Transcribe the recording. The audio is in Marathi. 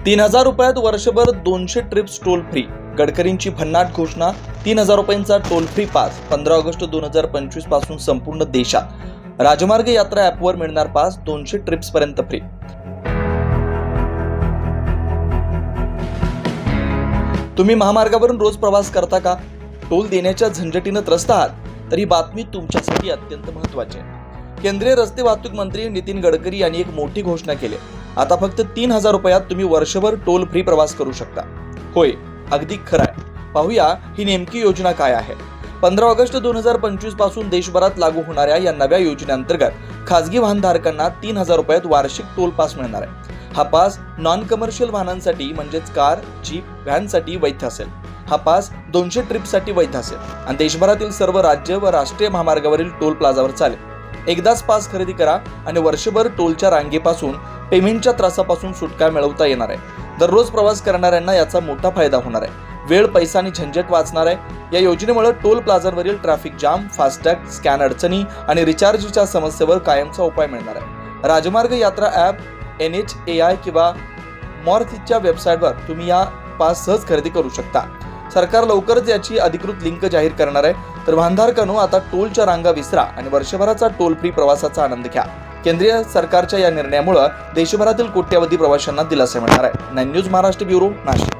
3,000 रुपयात वर्षभर 200 ट्रिप्स टोल फ्री. गडकरींची भन्नाट घोषणा. 3,000 रुपयांचा टोल फ्री पास 15 ऑगस्ट 2025 पासून संपूर्ण देशात. राजमार्ग यात्रा ॲपवर मिळणार पास 200 ट्रिप्स पर्यंत फ्री. तुम्ही महामार्गावरून रोज प्रवास करता का? टोल देण्याच्या झंझटीनं त्रस्त आहात? तर ही बातमी तुमच्यासाठी अत्यंत महत्त्वाची आहे. केंद्रीय रस्ते वाहतूक मंत्री नितीन गडकरी यांनी एक मोठी घोषणा केली. आता फक्त 3,000 रुपयात तुम्ही वर्षभर टोल फ्री प्रवास करू शकता. होय, अगदी खरं आहे. पाहूया ही नेमकी योजना काय आहे. 15 ऑगस्ट 2025 पासून देशभरात लागू होणाऱ्या या नव्या योजनेअंतर्गत खासगी वाहनधारकांना 3,000 रुपयात वार्षिक टोल पास मिळणार आहे. हा पास नॉन कमर्शियल वाहनांसाठी म्हणजेच कार, जीप, व्हॅनसाठी वैध असेल. हा पास 200 ट्रिपसाठी वैध असेल आणि देशभरातील सर्व राज्य व राष्ट्रीय महामार्गावरील टोल प्लाझावर चालेल. एकदाच पास खरेदी करा आणि वर्षभर टोलच्या रांगेपासून, पेमेंटच्या त्रासापासून सुटका मिळवता येणार आहे. दररोज प्रवास करणाऱ्यांना याचा मोठा फायदा होणार आहे. वेळ, पैसा आणि झंझट वाचणार आहे. या योजनेमुळे टोल प्लाझांवरील ट्रॅफिक जाम, फास्टॅग, स्कॅन अडचणी आणि रिचार्जच्या समस्येवर कायमचा उपाय मिळणार आहे. राजमार्ग यात्रा ॲप, NHAI किंवा मॉर्थिच्या वेबसाईटवर तुम्ही या पास सहज खरेदी करू शकता. सरकार लवकरच याची अधिकृत लिंक जाहीर करणार आहे. तर वाहनधारकांनो, आता टोलच्या रांगा विसरा आणि वर्षभराचा टोल फ्री प्रवासाचा आनंद घ्या. केंद्रीय सरकारच्या या निर्णयामुळे देशभरातील कोट्यावधी प्रवाशांना दिलासा मिळणार आहे. 9 न्यूज महाराष्ट्र ब्युरो, नाशिक.